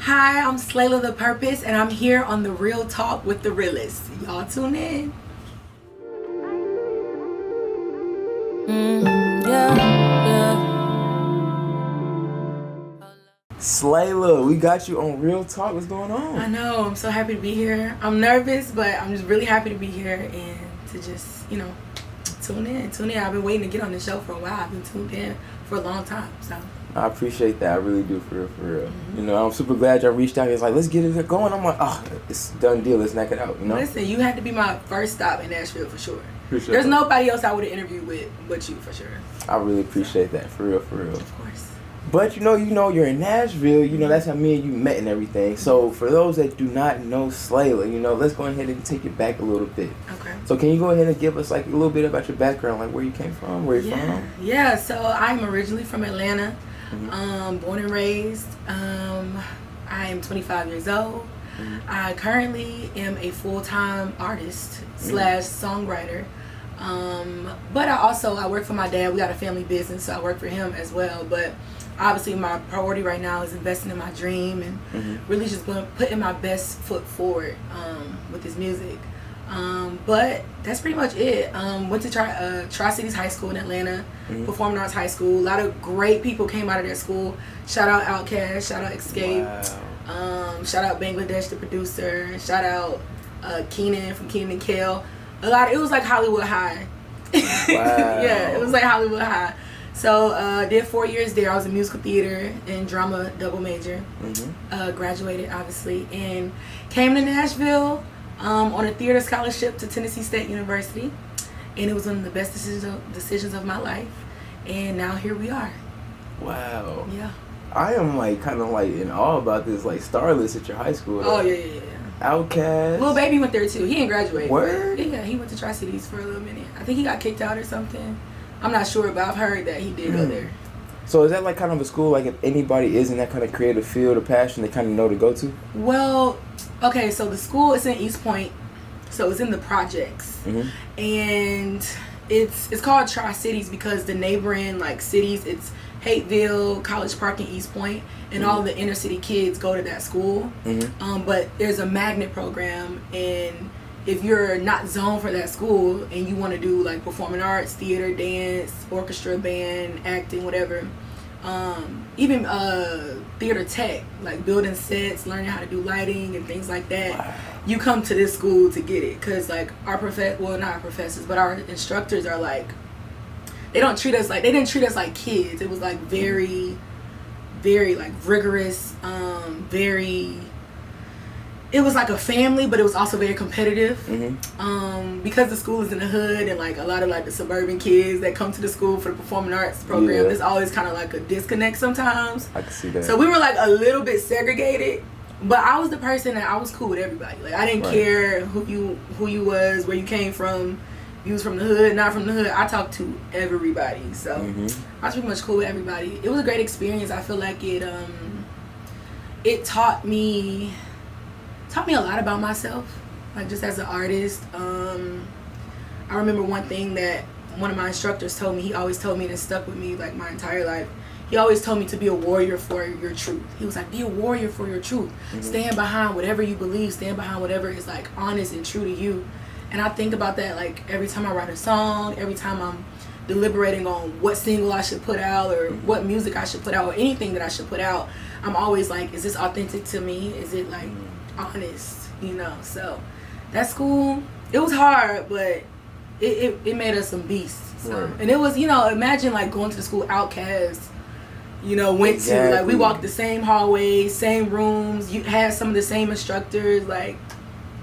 Hi, I'm Slayla The Purpose, and I'm here on the Real Talk with the Realest. Y'all tune in. Slayla, we got you on Real Talk. What's going on? I know, I'm so happy to be here. I'm nervous, but I'm just really happy to be here and to just, tune in. I've been waiting to get on the show for a while. I've been tuned in for a long time, so. I appreciate that. I really do, for real. Mm-hmm. I'm super glad y'all reached out. It's like, let's get it going. I'm like, it's a done deal. Let's knock it out, Listen, you had to be my first stop in Nashville for sure. Appreciate There's that. Nobody else I would have interviewed with but you, for sure. I really appreciate that, for real. Of course. But you're in Nashville. That's how me and you met and everything. So for those that do not know Slayla, let's go ahead and take it back a little bit. Okay. So can you go ahead and give us like a little bit about your background, like where you came from, where you're from? Yeah. So I'm originally from Atlanta, born and raised. I am 25 years old. I currently am a full-time artist / songwriter. But I work for my dad. We got a family business, so I work for him as well. But obviously my priority right now is investing in my dream and really just putting my best foot forward with this music. But that's pretty much it. Went to Tri-Cities High School in Atlanta, Performing Arts High School. A lot of great people came out of that school. Shout out Outkast, shout out Escape, shout out Bangladesh, the producer, shout out Keenan from Keenan and Kel. It was like Hollywood High. Wow. Yeah, it was like Hollywood High. So did 4 years there. I was in musical theater and drama double major. Graduated obviously and came to Nashville on a theater scholarship to Tennessee State University, and it was one of the best decisions of my life. And now here we are. Wow. Yeah. I am kind of in awe about this Starless at your high school. Oh yeah. Outkast. Little baby went there too. He didn't graduate. Word? Yeah, he went to Tri-Cities for a little minute. I think he got kicked out or something. I'm not sure, but I've heard that he did go there. So is that kind of a school, if anybody is in that kind of creative field or passion, they kind of know to go to? Well, okay, so the school is in East Point, so it's in the projects. And it's called Tri-Cities because the neighboring cities, it's Hateville, College Park, and East Point, and all of the inner city kids go to that school. But there's a magnet program, and if you're not zoned for that school and you want to do performing arts, theater, dance, orchestra, band, acting, whatever, even theater tech, building sets, learning how to do lighting and things like that, you come to this school to get it. Because not our professors, but our instructors are they didn't treat us like kids. It was very, very rigorous, it was like a family, but it was also very competitive. Because the school is in the hood and a lot of the suburban kids that come to the school for the performing arts program, there's always kind of a disconnect sometimes. I can see that. So we were a little bit segregated, but I was the person that I was cool with everybody. I didn't care who you was, where you came from. You was from the hood, not from the hood. I talked to everybody, so I was pretty much cool with everybody. It was a great experience. I feel like it taught me a lot about myself, just as an artist. I remember one thing that one of my instructors told me. He always told me, and it stuck with me my entire life. He always told me to be a warrior for your truth. He was be a warrior for your truth. Stand behind whatever you believe. Stand behind whatever is honest and true to you. And I think about that every time I write a song, every time I'm deliberating on what single I should put out or what music I should put out or anything that I should put out. I'm always is this authentic to me? Is it honest? So that school, it was hard, but it made us some beasts. So. And it was, imagine going to the school Outkast, went to, we walked the same hallways, same rooms, you had some of the same instructors,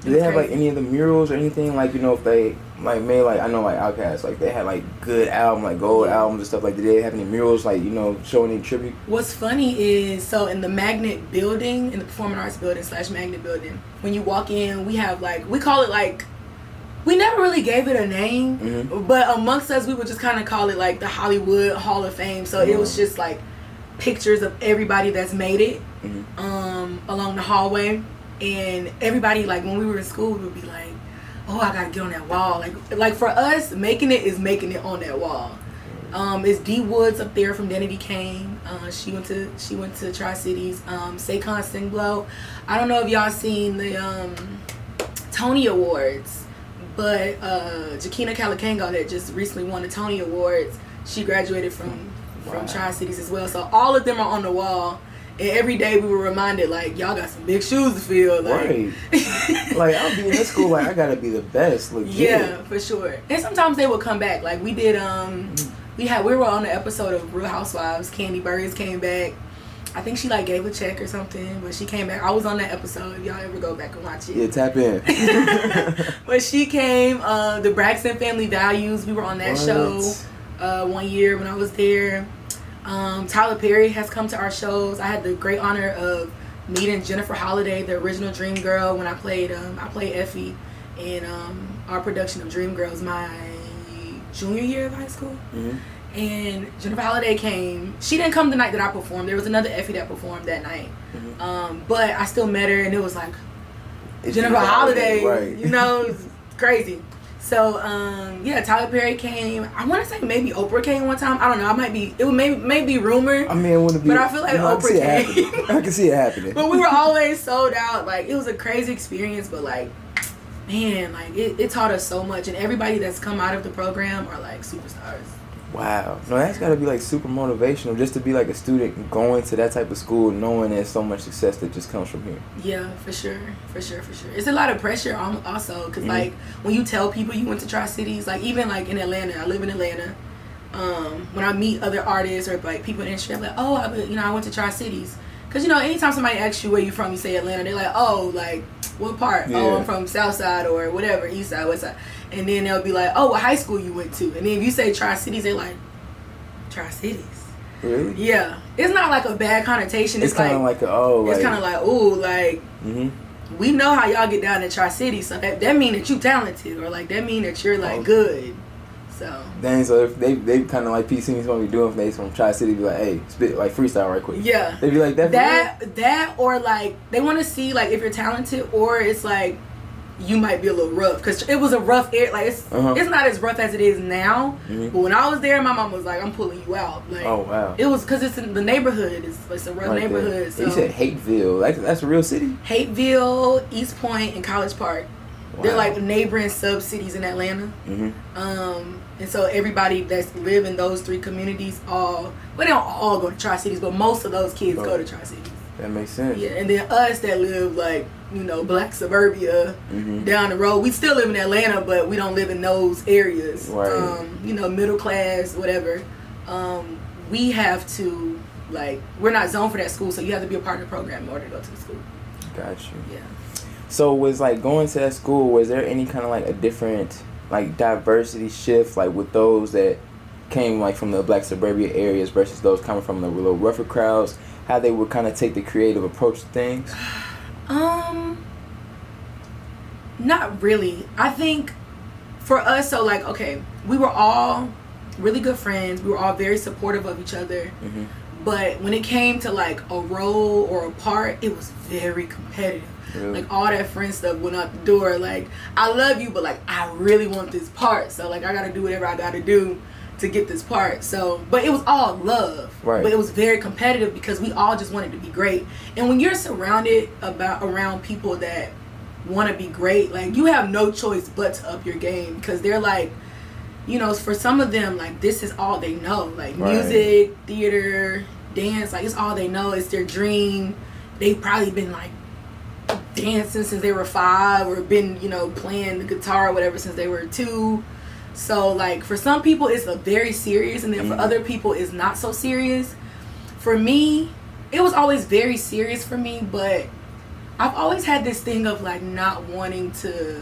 Do they have any of the murals or anything if they made I know Outkast they had good album gold albums and stuff did they have any murals showing any tribute? What's funny is in the Magnet building, in the Performing Arts building / Magnet building, when you walk in, we have we call it we never really gave it a name, but amongst us we would just kind of call it the Hollywood Hall of Fame. So it was just pictures of everybody that's made it along the hallway. And everybody, when we were in school, we would be oh, I gotta get on that wall. For us, making it is making it on that wall. It's D Woods up there from Denity Kane. She went to Tri-Cities. Saquon Singblow. I don't know if y'all seen the Tony Awards, but Jakina Calacango that just recently won the Tony Awards, she graduated from Tri-Cities as well. So all of them are on the wall. And every day we were reminded, like, y'all got some big shoes to fill. Like, right. Like, I'll be in this school, like, I gotta be the best. Legit. Yeah, for sure. And sometimes they would come back. Like, we did, we were on the episode of Real Housewives. Candy Burris came back. I think she, like, gave a check or something. But she came back. I was on that episode. If y'all ever go back and watch it. Yeah, tap in. But she came. The Braxton Family Values. We were on that show 1 year when I was there. Tyler Perry has come to our shows. I had the great honor of meeting Jennifer Holliday, the original Dream Girl, when I played Effie in our production of Dreamgirls my junior year of high school. Mm-hmm. And Jennifer Holliday came. She didn't come the night that I performed. There was another Effie that performed that night. Mm-hmm. But I still met her, and it was like, it's Jennifer Holliday, right. You know, it was crazy. So, Tyler Perry came. I want to say maybe Oprah came one time. I don't know. It may be rumored. I mean, it wouldn't be. But I feel like Oprah came. I can see it happening. But we were always sold out. Like, it was a crazy experience. But, like, man, like, it taught us so much. And everybody that's come out of the program are, like, superstars. Wow. No, that's got to be, like, super motivational just to be, like, a student going to that type of school knowing there's so much success that just comes from here. Yeah, for sure. It's a lot of pressure also because, like, when you tell people you went to Tri-Cities, like, even, like, in Atlanta, I live in Atlanta, when I meet other artists or, like, people in the industry, I'm like, oh, I went to Tri-Cities. Because, you know, anytime somebody asks you where you from, you say Atlanta, they're like, oh, like, what part? Yeah. Oh, I'm from South Side or whatever, East Side, West Side. And then they'll be like, oh, what high school you went to? And then if you say Tri-Cities, they're like, Tri-Cities. Really? Yeah. It's not like a bad connotation. It's kind of like, it's kind of like, ooh, like, we know how y'all get down to Tri-Cities, so that mean that you talented, or like that mean that you're like good. So. Dang, so if they kind of like PC me what we doing if they from Tri-City, be like, hey, spit like freestyle right quick. Yeah. They be like that or like they want to see like if you're talented, or it's like you might be a little rough, because it was a rough air. Like it's not as rough as it is now. But when I was there, my mom was like, I'm pulling you out. Like, oh wow. It was because it's in the neighborhood. It's a rough neighborhood. So. You said Hateville. That's a real city. Hateville, East Point, and College Park. Wow. They're like neighboring sub cities in Atlanta. And so everybody that's live in those three communities they don't all go to Tri-Cities, but most of those kids go to Tri-Cities. That makes sense. Yeah, and then us that live like, you know, black suburbia down the road, we still live in Atlanta, but we don't live in those areas. Right. You know, middle class, whatever. We have to, like, we're not zoned for that school, so you have to be a part of the program in order to go to the school. Got you. Yeah. So was like going to that school, was there any kind of like a different like diversity shift, like with those that came like from the black suburbia areas versus those coming from the little rougher crowds, how they would kind of take the creative approach to things? Not really. I think for us, so like, okay, we were all really good friends. We were all very supportive of each other. But when it came to like a role or a part, it was very competitive. Really? Like all that friend stuff went out the door. Like, I love you, but like I really want this part, so like I gotta do whatever I gotta do to get this part. So, but it was all love. Right. But it was very competitive because we all just wanted to be great. And when you're surrounded around people that want to be great, like you have no choice but to up your game, because they're like, you know, for some of them, like this is all they know. Like music, theater, dance, like it's all they know. It's their dream. They've probably been like dancing since they were 5, or been, you know, playing the guitar or whatever since they were 2. So like for some people it's a very serious, and then for other people it's not so serious. For me, it was always very serious for me, but I've always had this thing of like not wanting to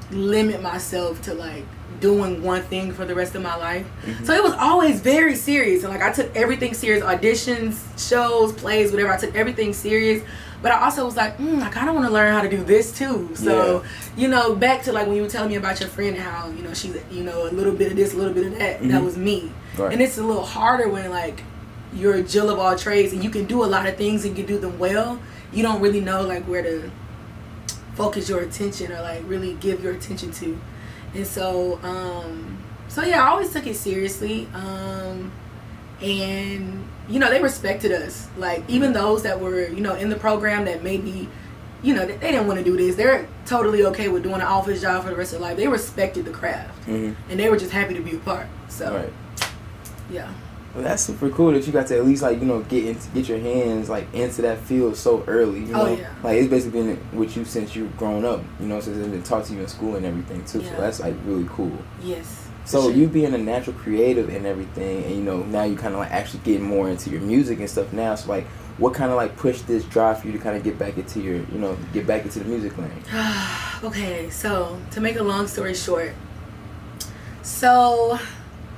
limit myself to like doing one thing for the rest of my life. So it was always very serious, and like I took everything serious. Auditions, shows, plays, whatever, I took everything serious. But I also was like, I kind of want to learn how to do this too. So, you know, back to like when you were telling me about your friend and how, you know, she's, you know, a little bit of this, a little bit of that. That was me. Right. And it's a little harder when like you're a Jill of all trades and you can do a lot of things and you can do them well. You don't really know like where to focus your attention or like really give your attention to. And so So yeah, I always took it seriously. And you know, they respected us. Like even those that were, you know, in the program that maybe, you know, they didn't want to do this. They're totally okay with doing an office job for the rest of their life. They respected the craft, and they were just happy to be a part. So, yeah. Well, that's super cool that you got to at least, like, you know, get your hands, like, into that field so early, you know? Like, it's basically been with you since you've grown up, you know, since it's been taught to you in school and everything, too. So that's, like, really cool. Yes. So you being a natural creative and everything, and, you know, now you kind of, like, actually getting more into your music and stuff now. So, like, what kind of, like, pushed this drive for you to kind of get back into your, you know, get back into the music lane? Okay, so, to make a long story short, so...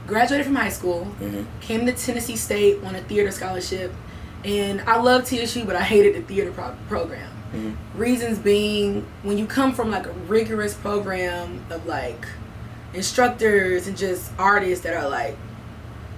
graduated from high school, came to Tennessee State on a theater scholarship, and I love TSU, but I hated the theater program. Reasons being, when you come from like a rigorous program of like instructors and just artists that are like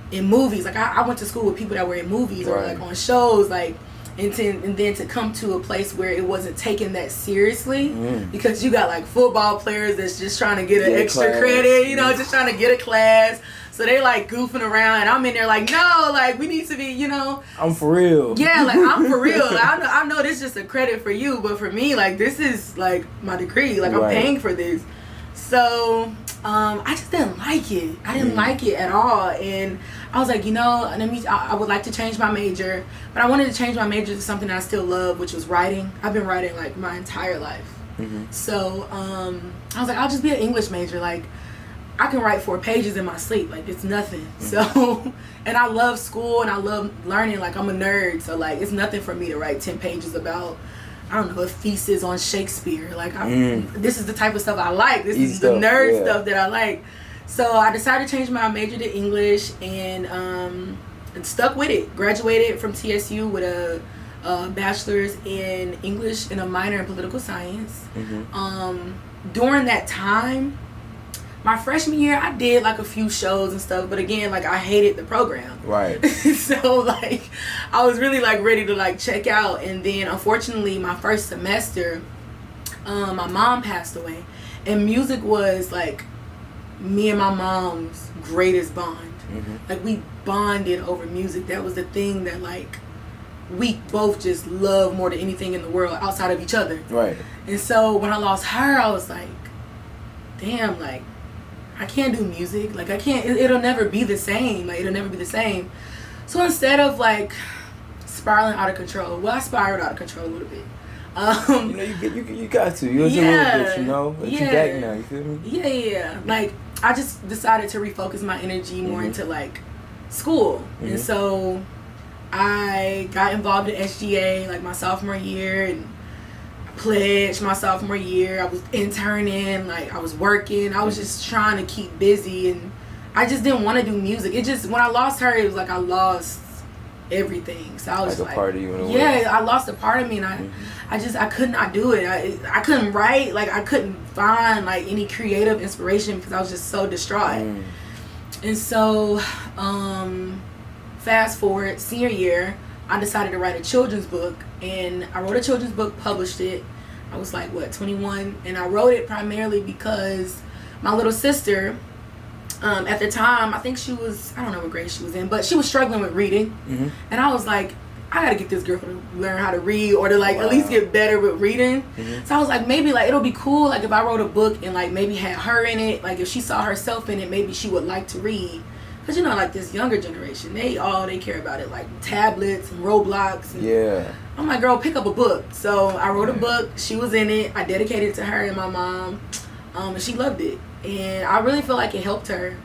in movies, like I went to school with people that were in movies or like on shows, like and then to come to a place where it wasn't taken that seriously because you got like football players that's just trying to get an extra credit, you know, just trying to get a class. So they like goofing around, and I'm in there like, no, like we need to be, you know. I'm for real. Yeah, like I'm for real. Like, I know this is just a credit for you, but for me, like this is like my degree. Like I'm paying for this. So I just didn't like it. I didn't like it at all, and I was like, you know, I would like to change my major, but I wanted to change my major to something that I still love, which was writing. I've been writing like my entire life. So I was like, I'll just be an English major, like. I can write 4 pages in my sleep, like it's nothing. So, and I love school and I love learning, like I'm a nerd, so like it's nothing for me to write 10 pages about, I don't know, a thesis on Shakespeare. Like this is the type of stuff I like. This is the nerd stuff that I like. So I decided to change my major to English and stuck with it. Graduated from TSU with a bachelor's in English and a minor in political science. During that time, my freshman year, I did like a few shows and stuff, but again, like I hated the program. So like, I was really like ready to like check out, and then unfortunately, my first semester, my mom passed away, and music was like me and my mom's greatest bond. Like we bonded over music. That was the thing that like we both just love more than anything in the world outside of each other. And so when I lost her, I was like, damn, like. I can't do music. Like I can't. It'll never be the same. Like it'll never be the same. So instead of like spiraling out of control, well, I spiraled out of control a little bit. You know, you got to. You was a little bit, you know. But you back now. You feel me? Yeah. Like I just decided to refocus my energy more into like school, and so I got involved in SGA like my sophomore year and. Pledged my sophomore year. I was interning, like I was working. I was just trying to keep busy, and I just didn't want to do music. It just when I lost her, it was like I lost everything. So I was like a part of you in a way. I lost a part of me, and I could not do it. I couldn't write. Like I couldn't find like any creative inspiration because I was just so distraught. And so, fast forward senior year. I decided to write a children's book, and I wrote a children's book, published it. I was like, 21? And I wrote it primarily because my little sister, at the time, I think she was, I don't know what grade she was in, but she was struggling with reading. And I was like, I gotta get this girl to learn how to read or to like at least get better with reading. So I was like, maybe like it'll be cool like if I wrote a book and like maybe had her in it, like if she saw herself in it, maybe she would like to read. Because, you know, like this younger generation, they care about it, like tablets and Roblox. And I'm like, girl, pick up a book. So I wrote a book. She was in it. I dedicated it to her and my mom. And she loved it. And I really feel like it helped her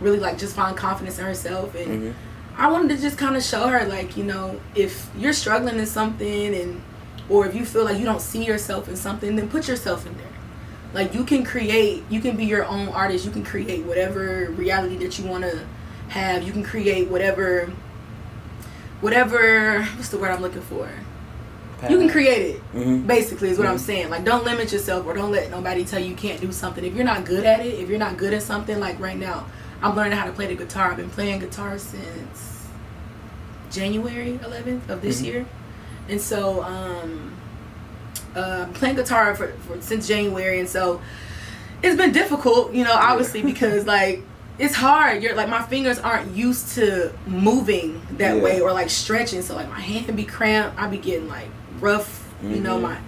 really, like, just find confidence in herself. And I wanted to just kind of show her, like, you know, if you're struggling in something or if you feel like you don't see yourself in something, then put yourself in there. Like you can be your own artist. You can create whatever reality that you want to have. You can create whatever, what's the word I'm looking for? You can create it, basically is what I'm saying. Like don't limit yourself or don't let nobody tell you can't do something. If you're not good at it, if you're not good at something, like right now, I'm learning how to play the guitar. I've been playing guitar since January 11th of this year. And so, playing guitar for since January, and so It's been difficult, you know, obviously, because like it's hard. You're like, my fingers aren't used to moving that way or like stretching, so like my hand be cramped. I be getting like rough, you know, my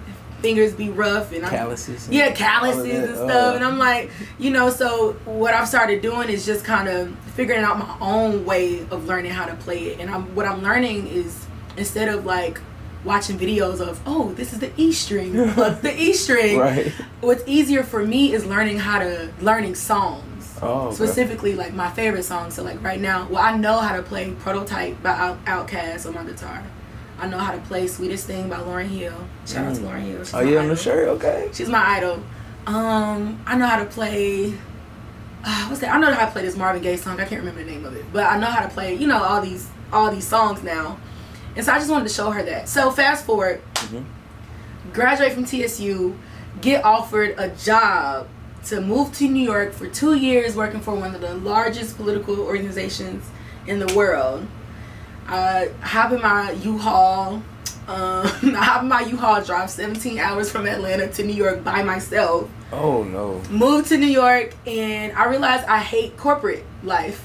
fingers be rough and calluses. Calluses and stuff. And I'm like, you know, so what I've started doing is just kind of figuring out my own way of learning how to play it. And what I'm learning is, instead of like watching videos of, oh, this is the E string, pluck the E string. Right. What's easier for me is learning songs. Oh, okay. Specifically, like my favorite songs. So like right now, well, I know how to play Prototype by Outkast on my guitar. I know how to play Sweetest Thing by Lauryn Hill. Shout out to Lauryn Hill. She's on the shirt, okay. She's my idol. I know how to play, what's that? I know how to play this Marvin Gaye song. I can't remember the name of it. But I know how to play, you know, all these songs now. And so I just wanted to show her that. So fast forward, graduate from TSU, get offered a job to move to New York for 2 years, working for one of the largest political organizations in the world. Hop in my U-Haul. Drive 17 hours from Atlanta to New York by myself. Oh no. Moved to New York, and I realized I hate corporate life.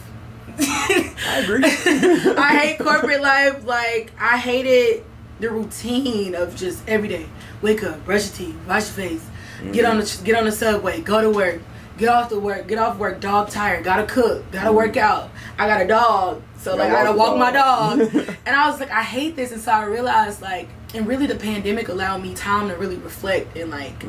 I agree. I hate corporate life. Like, I hated the routine of just every day. Wake up, brush your teeth, wash your face, get on the subway, go to work, get off work, dog tired, gotta cook, gotta work out. I got a dog, so like I gotta walk my dog. And I was like, I hate this. And so I realized, like, and really the pandemic allowed me time to really reflect and like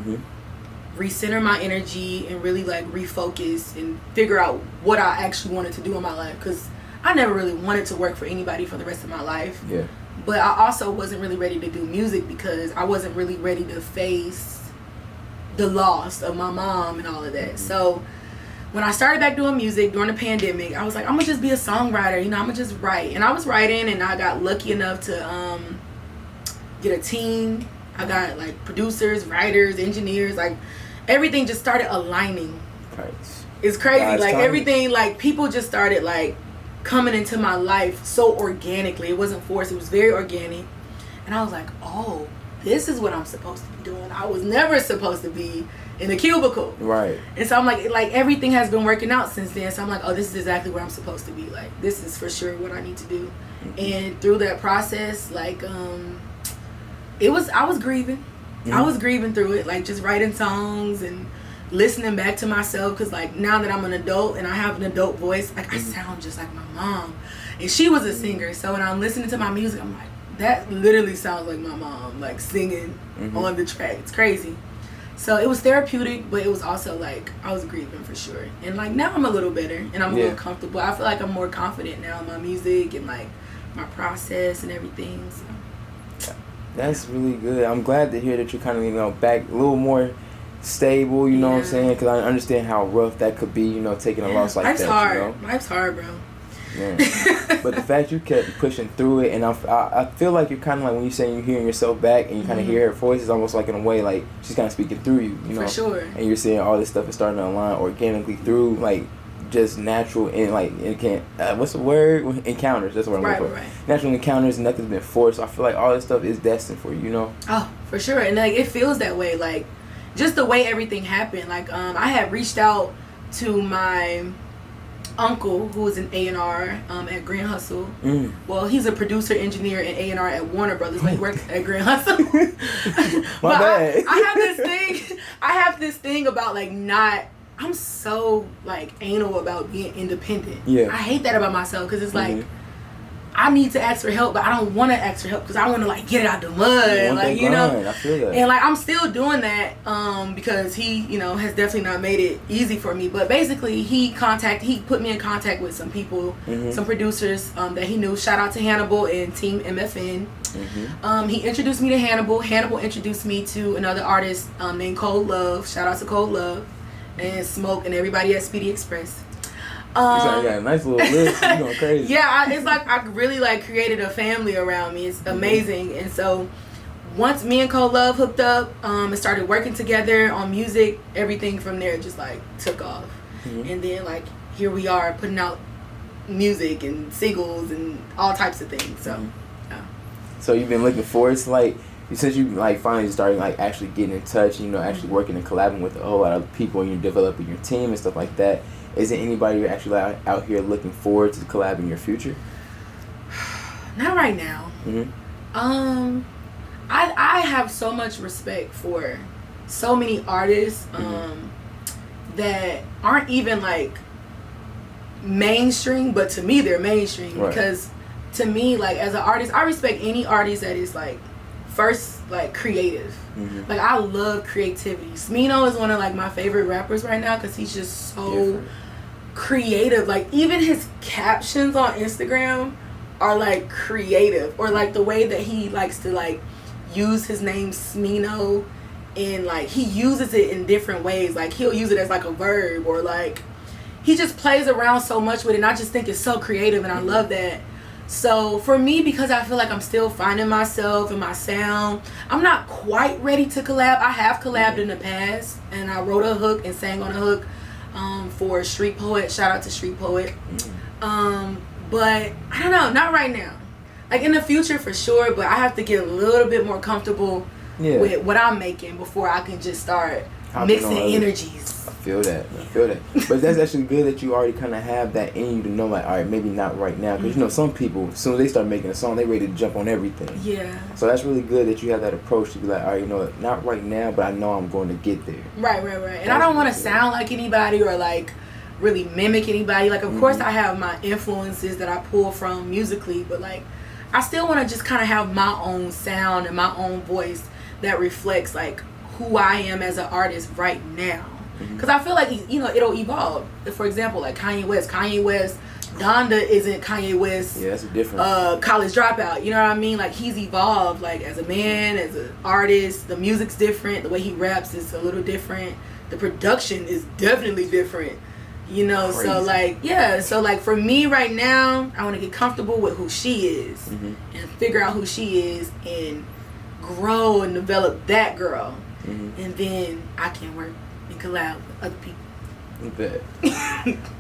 recenter my energy and really like refocus and figure out what I actually wanted to do in my life, because I never really wanted to work for anybody for the rest of my life. Yeah. But I also wasn't really ready to do music because I wasn't really ready to face the loss of my mom and all of that. So when I started back doing music during the pandemic, I was like, I'm gonna just be a songwriter, you know, I'm gonna just write. And I was writing, and I got lucky enough to get a team. I got like producers, writers, engineers, like everything just started aligning. Right. It's crazy. God's like timing. everything, like people just started like coming into my life so organically. It wasn't forced, it was very organic. And I was like, oh, this is what I'm supposed to be doing. I was never supposed to be in a cubicle. Right. And so I'm like everything has been working out since then. So I'm like, oh, this is exactly where I'm supposed to be. Like, this is for sure what I need to do. And through that process, like, I was grieving. I was grieving through it, like just writing songs and listening back to myself, because like now that I'm an adult and I have an adult voice, like I sound just like my mom, and she was a singer. So when I'm listening to my music, I'm like, that literally sounds like my mom, like singing on the track. It's crazy. So it was therapeutic, but it was also like I was grieving for sure. And like now I'm a little better and I'm a little comfortable. I feel like I'm more confident now in my music and like my process and everything. So that's really good. I'm glad to hear that you're kind of, you know, back a little more stable, you know what I'm saying? Because I understand how rough that could be, you know, taking a loss like Life's that. hard. You know? Life's hard, bro. Yeah. But the fact you kept pushing through it, and I feel like you're kind of like, when you're saying you're hearing yourself back and you kind of hear her voice, it's almost like in a way like she's kind of speaking through you, you know? For sure. And you're seeing all this stuff is starting to align organically through, like, just natural and like what's the word? Encounters. That's what I'm looking for. Right. Natural encounters. Nothing's been forced. I feel like all this stuff is destined for you, you know. Oh, for sure. And like it feels that way. Like just the way everything happened. Like I had reached out to my uncle who was an A&R at Grand Hustle. Well, he's a producer, engineer, and A&R at Warner Brothers. But he works at Grand Hustle. My bad. I have this thing about like not. I'm so like anal about being independent. Yeah. I hate that about myself because it's like I need to ask for help, but I don't want to ask for help because I want to like get it out the mud, like you know. I feel that. And like I'm still doing that because he, you know, has definitely not made it easy for me. But basically, he put me in contact with some people, some producers that he knew. Shout out to Hannibal and Team MFN. He introduced me to Hannibal. Hannibal introduced me to another artist named Cold Love. Shout out to Cold Love. And Smoke and everybody at Speedy Express. You got a nice little list. You going crazy. Yeah, it's like I really like created a family around me. It's amazing. And so once me and Cold Love hooked up and started working together on music, everything from there just like took off. And then like here we are putting out music and singles and all types of things. So So you've been looking forward to like since you like finally starting like actually getting in touch, you know, actually working and collabing with a whole lot of people, and you're developing your team and stuff like that, is there anybody you're actually out here looking forward to collab in your future? Not right now. I have so much respect for so many artists that aren't even like mainstream, but to me they're mainstream, because to me, like, as an artist, I respect any artist that is like first like creative. Like, I love creativity. Smino is one of like my favorite rappers right now because he's just so creative. Like, even his captions on Instagram are like creative, or like the way that he likes to like use his name Smino, and like he uses it in different ways. Like, he'll use it as like a verb, or like he just plays around so much with it, and I just think it's so creative, and I love that. So for me, because I feel like I'm still finding myself and my sound, I'm not quite ready to collab. I have collabed in the past, and I wrote a hook and sang on a hook for Street Poet. Shout out to Street Poet. But I don't know, not right now. Like, in the future for sure, but I have to get a little bit more comfortable with what I'm making before I can just start mixing energies. I feel that. But that's actually good that you already kind of have that in you to know, like, all right, maybe not right now. Because, you know, some people, as soon as they start making a song, they ready to jump on everything. Yeah. So that's really good that you have that approach to be like, all right, you know what, not right now, but I know I'm going to get there. Right. And I don't want to sound like anybody or, like, really mimic anybody. Like, of course, I have my influences that I pull from musically, but, like, I still want to just kind of have my own sound and my own voice that reflects, like, who I am as an artist right now. Because I feel like, you know, it'll evolve. For example, like Kanye West, Donda isn't Kanye West. Yeah, that's a different. College Dropout. You know what I mean? Like, he's evolved, like, as a man, as an artist. The music's different. The way he raps is a little different. The production is definitely different. You know, crazy. So like, yeah. So like, for me right now, I want to get comfortable with who she is and figure out who she is and grow and develop that girl, and then I can work and collab with other people. Bet.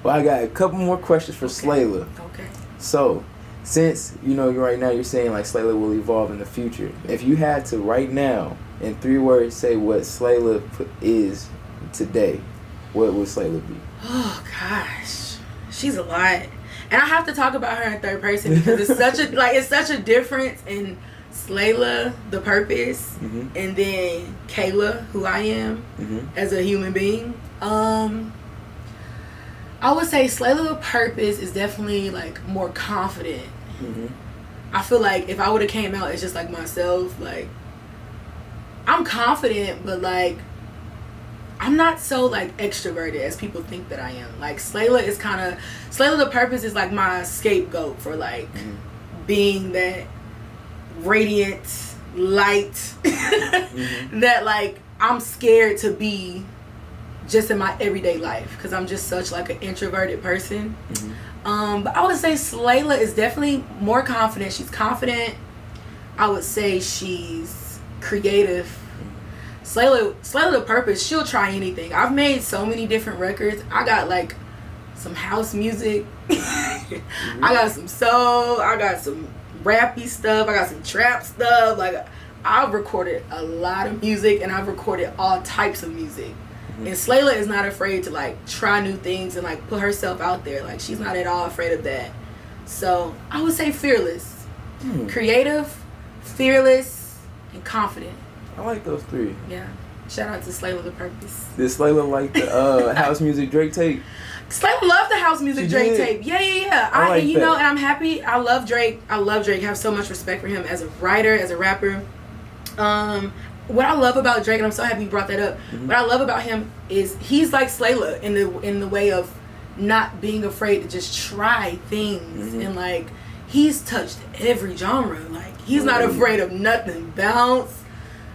Well, I got a couple more questions for Slayla. Okay. So, since, you know, right now you're saying like Slayla will evolve in the future, if you had to right now in 3 words say what Slayla is today, what would Slayla be? Oh gosh, she's a lot, and I have to talk about her in third person because it's such a difference in Slayla The Purpose and then Kayla, who I am as a human being. I would say Slayla The Purpose is definitely like more confident. I feel like if I would have came out as just like myself, like, I'm confident, but like, I'm not so like extroverted as people think that I am. Like, Slayla The Purpose is like my scapegoat for like being that radiant light that like I'm scared to be just in my everyday life because I'm just such like an introverted person. But I would say Slayla is definitely more confident. She's confident. I would say she's creative. Slayla The Purpose, she'll try anything. I've made so many different records. I got like some house music. I got some soul. I got some rappy stuff. I got some trap stuff. Like, I've recorded a lot of music, and I've recorded all types of music. And Slayla is not afraid to like try new things and like put herself out there. Like, she's not at all afraid of that. So I would say fearless, creative, fearless, and confident. I like those 3. Yeah. Shout out to Slayla The Purpose. Did Slayla like the house music Drake tape? Slayla loved the house music Drake tape. Yeah. I like you that. know, and I'm happy. I love Drake. I have so much respect for him as a writer, as a rapper. What I love about Drake, and I'm so happy you brought that up. What I love about him is he's like Slayla in the way of not being afraid to just try things, and like, he's touched every genre. Like, he's not afraid of nothing. Bounce,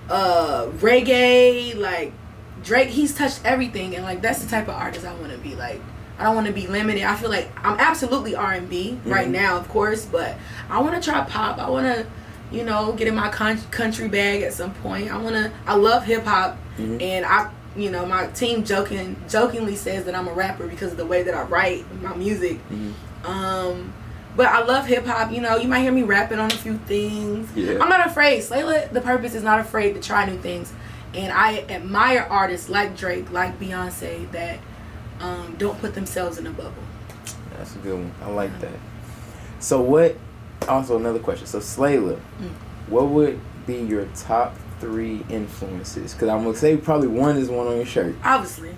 reggae, like Drake, he's touched everything, and like, that's the type of artist I want to be. Like, I don't want to be limited. I feel like I'm absolutely R&B right now, of course, but I want to try pop. I want to, you know, get in my country bag at some point. I love hip hop, and you know, my team jokingly says that I'm a rapper because of the way that I write my music. But I love hip hop. You know, you might hear me rapping on a few things. Yeah. I'm not afraid. Slayla The Purpose is not afraid to try new things. And I admire artists like Drake, like Beyonce, that don't put themselves in a bubble. That's a good one. I like that. So what, also another question. So Slayla, what would be your top 3 influences? Because I'm going to say probably one is one on your shirt. Obviously.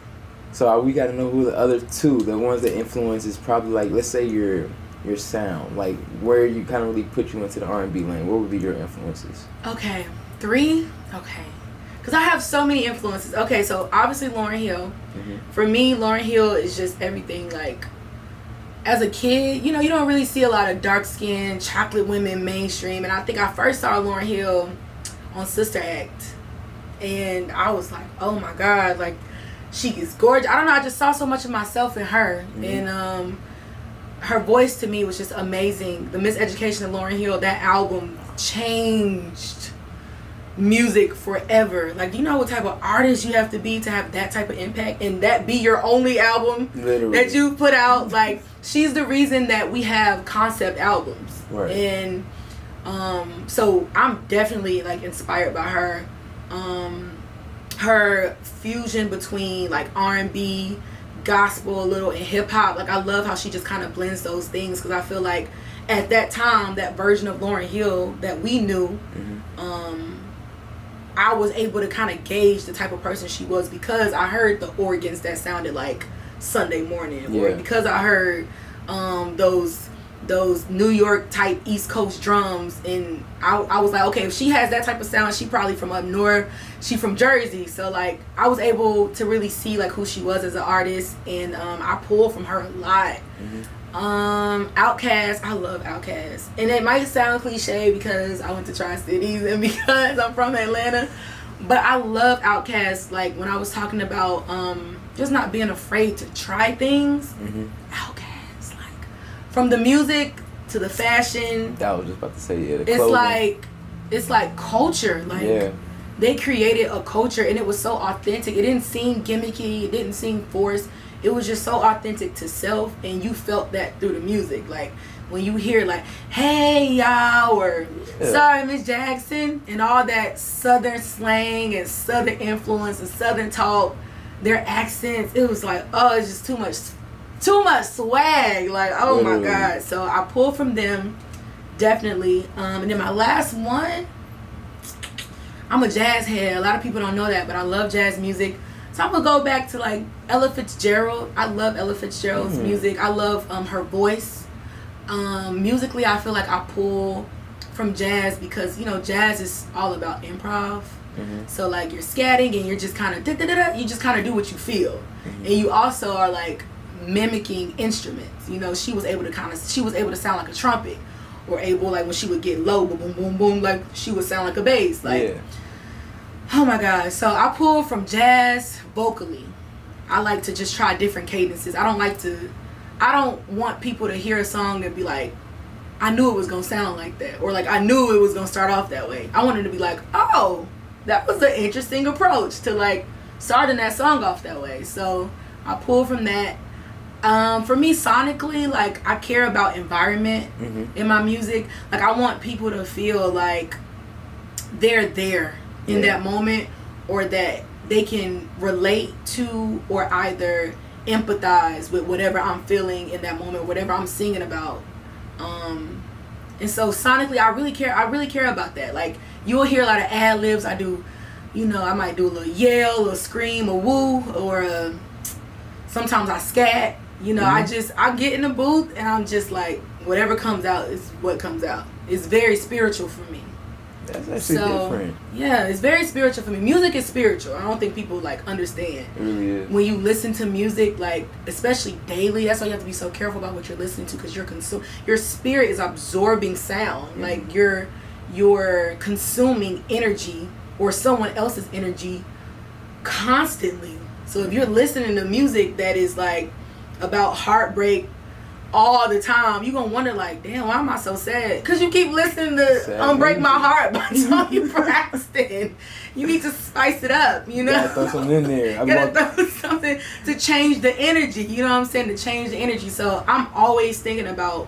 So we got to know who the other 2, the ones that influence is probably like, let's say your sound, like where you kind of really put you into the R&B lane. What would be your influences? Okay. 3? Okay. Because I have so many influences. Okay, so obviously Lauryn Hill. For me, Lauryn Hill is just everything. Like, as a kid, you know, you don't really see a lot of dark-skinned, chocolate women mainstream. And I think I first saw Lauryn Hill on Sister Act. And I was like, oh my God, like, she is gorgeous. I don't know, I just saw so much of myself in her. And her voice to me was just amazing. The Miseducation of Lauryn Hill, that album changed music forever. Like, do you know what type of artist you have to be to have that type of impact, and that be your only album that you put out? Like, she's the reason that we have concept albums. Right. And so I'm definitely like inspired by her. Her fusion between like R&B, gospel a little, and hip hop. Like, I love how she just kind of blends those things, because I feel like at that time, that version of Lauryn Hill that we knew, I was able to kind of gauge the type of person she was, because I heard the organs that sounded like Sunday Morning, or because I heard those New York type East Coast drums, and I was like, okay, if she has that type of sound, she probably from up north, she from Jersey. So like, I was able to really see like who she was as an artist, and I pulled from her a lot. Outkast, I love Outkast, and it might sound cliche because I went to Tri-Cities and because I'm from Atlanta, but I love Outkast. Like, when I was talking about just not being afraid to try things, Outkast, like, from the music to the fashion, I was just about to say, it's like culture. Like, they created a culture, and it was so authentic. It didn't seem gimmicky, it didn't seem forced. It was just so authentic to self, and you felt that through the music. Like, when you hear like, hey y'all, or sorry Miss Jackson, and all that southern slang and southern influence and southern talk, their accents, it was like, oh, it's just too much swag. Like, oh my God. So I pulled from them, definitely. And then my last one, I'm a jazz head. A lot of people don't know that, but I love jazz music. So I'm gonna go back to like Ella Fitzgerald. I love Ella Fitzgerald's music. I love her voice. Musically, I feel like I pull from jazz because, you know, jazz is all about improv. So like, you're scatting and you're just kind of you just kind of do what you feel, and you also are like mimicking instruments. You know, she was able to sound like a trumpet, or able, like when she would get low, boom boom boom boom, like she would sound like a bass. Like, oh my God. So I pull from jazz vocally. I like to just try different cadences. I don't want people to hear a song and be like, I knew it was going to sound like that. Or like, I knew it was going to start off that way. I wanted to be like, oh, that was an interesting approach to like starting that song off that way. So I pull from that. For me, sonically, like, I care about environment in my music. Like, I want people to feel like they're there in that moment, or that they can relate to, or either empathize with whatever I'm feeling in that moment, whatever I'm singing about. And so sonically, I really care about that. Like, you'll hear a lot of ad libs. I do, you know, I might do a little yell, a little scream, a woo, or sometimes I scat. You know, I get in the booth and I'm just like, whatever comes out is what comes out. It's very spiritual for me. That's actually different. Yeah, it's very spiritual for me. Music is spiritual. I don't think people like understand. It really is. When you listen to music, like, especially daily, that's why you have to be so careful about what you're listening to, because your spirit is absorbing sound. Like, you're consuming energy or someone else's energy constantly. So if you're listening to music that is like about heartbreak all the time, you're gonna wonder like, damn, why am I so sad? Because you keep listening to Unbreak My Heart by Tony Braxton. You need to spice it up, you know? Gotta throw something in there. Gotta throw something to change the energy, you know what I'm saying? To change the energy. So I'm always thinking about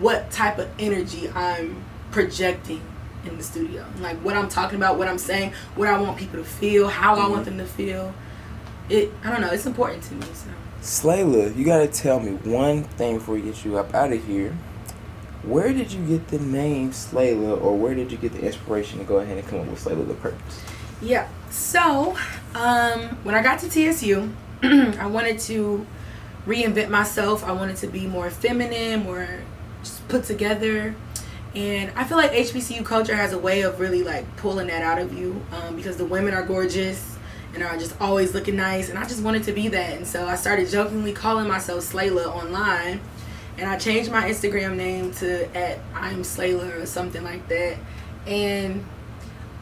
what type of energy I'm projecting in the studio, like what I'm talking about, what I'm saying, what I want people to feel, how I want them to feel. I don't know, it's important to me. So Slayla, you gotta tell me one thing before we get you up out of here. Where did you get the name Slayla, or where did you get the inspiration to go ahead and come up with Slayla The Purpose? Yeah, so when I got to TSU, I wanted to reinvent myself. I wanted to be more feminine, more just put together. And I feel like HBCU culture has a way of really like pulling that out of you, because the women are gorgeous and are just always looking nice, and I just wanted to be that. And so I started jokingly calling myself Slayla online, and I changed my Instagram name to @IamSlayla or something like that. And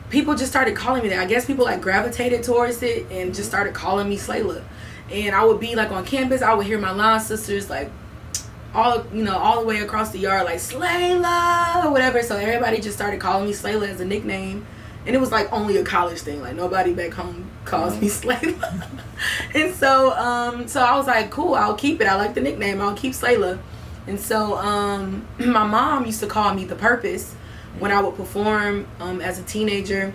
people just started calling me that. I guess people like gravitated towards it and just started calling me Slayla. And I would be like on campus, I would hear my line sisters like all the way across the yard like Slayla or whatever. So everybody just started calling me Slayla as a nickname. And it was like only a college thing. Like nobody back home calls me Slayla. And so I was like, cool, I'll keep it. I like the nickname. I'll keep Slayla. And so my mom used to call me The Purpose when I would perform as a teenager.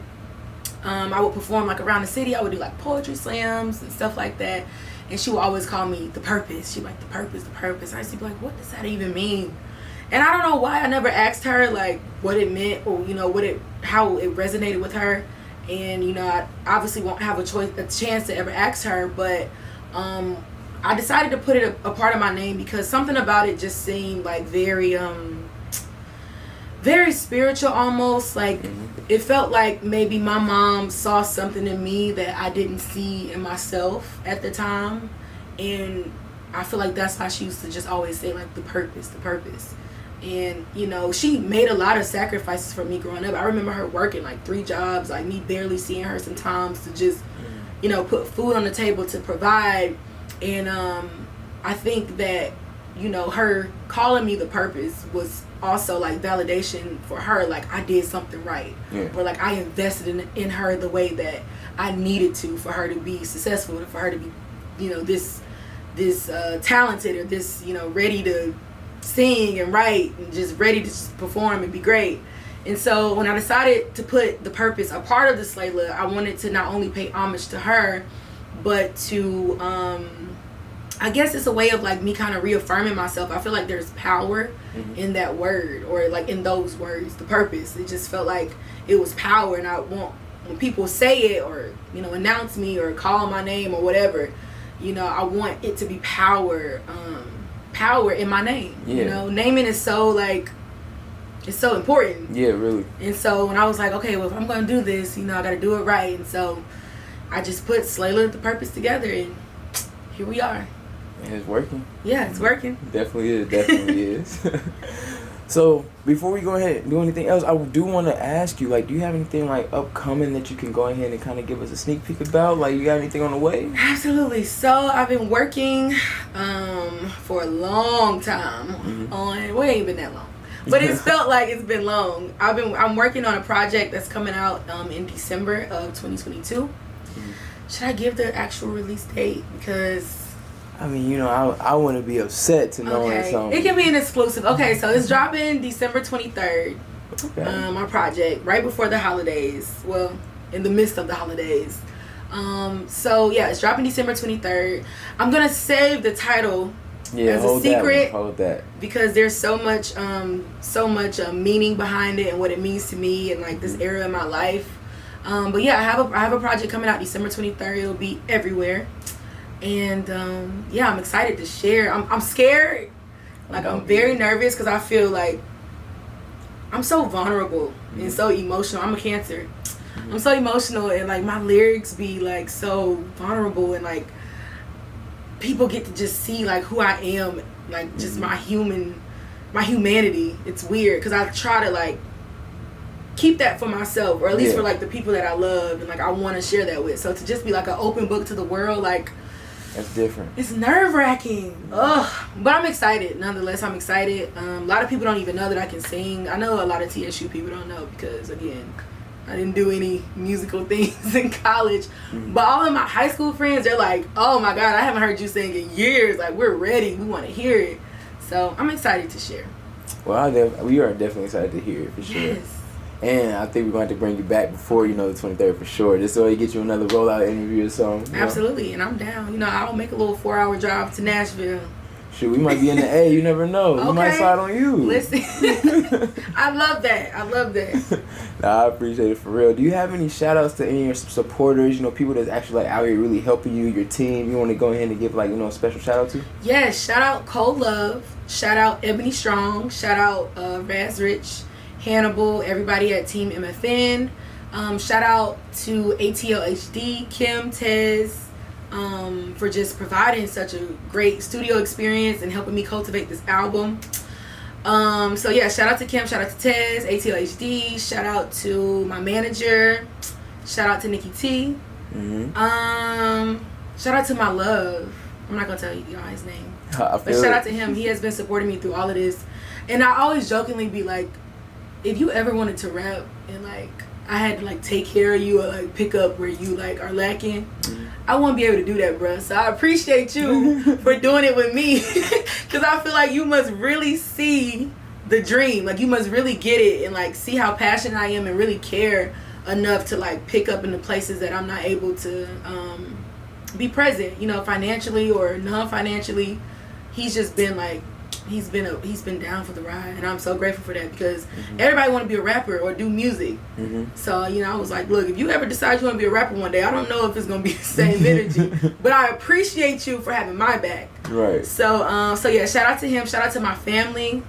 I would perform like around the city. I would do like poetry slams and stuff like that. And she would always call me The Purpose. She'd be like, The Purpose, The Purpose. I used to be like, what does that even mean? And I don't know why I never asked her like what it meant, or how it resonated with her. And I obviously won't have a chance to ever ask her, but I decided to put it a part of my name because something about it just seemed like very spiritual almost. Like it felt like maybe my mom saw something in me that I didn't see in myself at the time. And I feel like that's why she used to just always say like the purpose, the purpose. And she made a lot of sacrifices for me growing up. I remember her working like 3 jobs, like me barely seeing her sometimes to just put food on the table to provide. And I think that her calling me The Purpose was also like validation for her, like I did something right, or like I invested in her the way that I needed to for her to be successful, for her to be this talented, or this ready to sing and write and just ready to just perform and be great. And so when I decided to put The Purpose a part of the Slayla, I wanted to not only pay homage to her, but to I guess it's a way of like me kind of reaffirming myself. I feel like there's power in that word, or like in those words, the purpose. It just felt like it was power, and I want, when people say it or announce me or call my name or whatever, I want it to be power, power in my name. Naming is so like, it's so important. Yeah, really. And so when I was like, okay, well if I'm gonna do this, I gotta do it right. And so I just put Slayla The Purpose together, and here we are. And it's working. Yeah, it's working. Definitely is. So before we go ahead and do anything else, I do want to ask you, like, do you have anything like upcoming that you can go ahead and kind of give us a sneak peek about? Like, you got anything on the way? Absolutely. So I've been working for a long time on, well, it ain't been that long, but it's felt like it's been long. I'm working on a project that's coming out in December of 2022. Should I give the actual release date? Because I mean, I wouldn't be upset to know something. It can be an exclusive. Okay, so it's dropping December 23rd. Okay. My project, right before the holidays. Well, in the midst of the holidays. So, yeah, it's dropping December 23rd. I'm going to save the title as a secret. Hold that. Because there's so much meaning behind it and what it means to me and, like, this era in my life. But, yeah, I have a project coming out December 23rd. It'll be everywhere. And I'm excited to share. I'm scared. Like, I'm very nervous because I feel like I'm so vulnerable and so emotional. I'm a Cancer. I'm so emotional, and like my lyrics be like so vulnerable, and like people get to just see like who I am, like just my humanity. It's weird because I try to like keep that for myself, or at least for like the people that I love, and like I want to share that with. So to just be like an open book to the world, like, that's different. It's nerve-wracking. Ugh. But I'm excited. Nonetheless, I'm excited. A lot of people don't even know that I can sing. I know a lot of TSU people don't know because, again, I didn't do any musical things in college. But all of my high school friends, they're like, oh my God, I haven't heard you sing in years. Like, we're ready. We want to hear it. So I'm excited to share. Well, we are definitely excited to hear it for sure. Yes. And I think we're going to bring you back before, the 23rd for sure. Just so we get you another rollout interview or something. Absolutely. And I'm down. I'll make a little 4-hour drive to Nashville. Shoot, we might be in the A. You never know. Okay. We might slide on you. Listen. I love that. Nah, I appreciate it for real. Do you have any shout outs to any of your supporters, people that's actually out here really helping you, your team? You want to go ahead and give a special shout out to? Yes, shout out Cole Love. Shout out Ebony Strong. Shout out Raz Rich, Hannibal, everybody at Team MFN. Shout out to ATL HD, Kim, Tez, for just providing such a great studio experience and helping me cultivate this album. So yeah, shout out to Kim, shout out to Tez, ATL HD, shout out to my manager, shout out to Nikki T. Mm-hmm. Shout out to my love. I'm not gonna tell y'all his name, but shout out to him. He has been supporting me through all of this, and I always jokingly be like, if you ever wanted to rap and I had to take care of you or pick up where you are lacking, I won't be able to do that, bruh. So I appreciate you for doing it with me, because I feel like you must really see the dream. You must really get it and see how passionate I am and really care enough to pick up in the places that I'm not able to be present, financially or non-financially. He's just been he's been down for the ride, and I'm so grateful for that, because everybody want to be a rapper or do music. So I was like, look, if you ever decide you want to be a rapper one day, I don't know if it's gonna be the same energy, but I appreciate you for having my back. Right. So yeah, shout out to him, shout out to my family,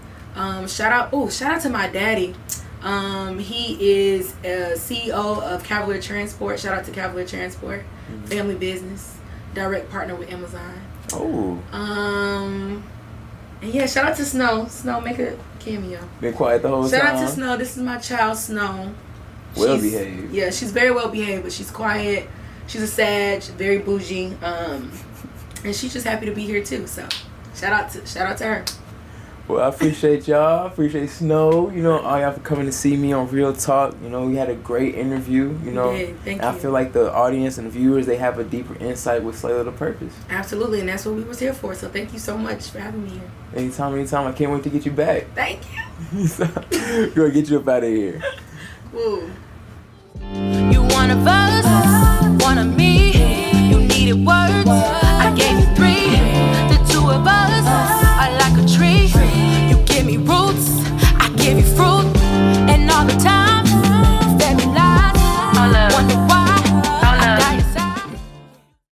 shout out to my daddy. He is a CEO of Cavalier Transport. Shout out to Cavalier Transport, family business, direct partner with Amazon. And yeah, shout out to Snow. Snow, make a cameo. Been quiet the whole time. Shout out to Snow. This is my child, Snow. Well behaved. Yeah, she's very well behaved, but she's quiet. She's a Sag, very bougie, and she's just happy to be here too. So, shout out to her. Well, I appreciate y'all. I appreciate Snow. All y'all for coming to see me on Real Talk. We had a great interview. Thank you. I feel like the audience and the viewers, they have a deeper insight with Slayla The Purpose. Absolutely, and that's what we was here for. So thank you so much for having me here. Anytime. I can't wait to get you back. Thank you. We're gonna get you up out of here. Woo. You one of us.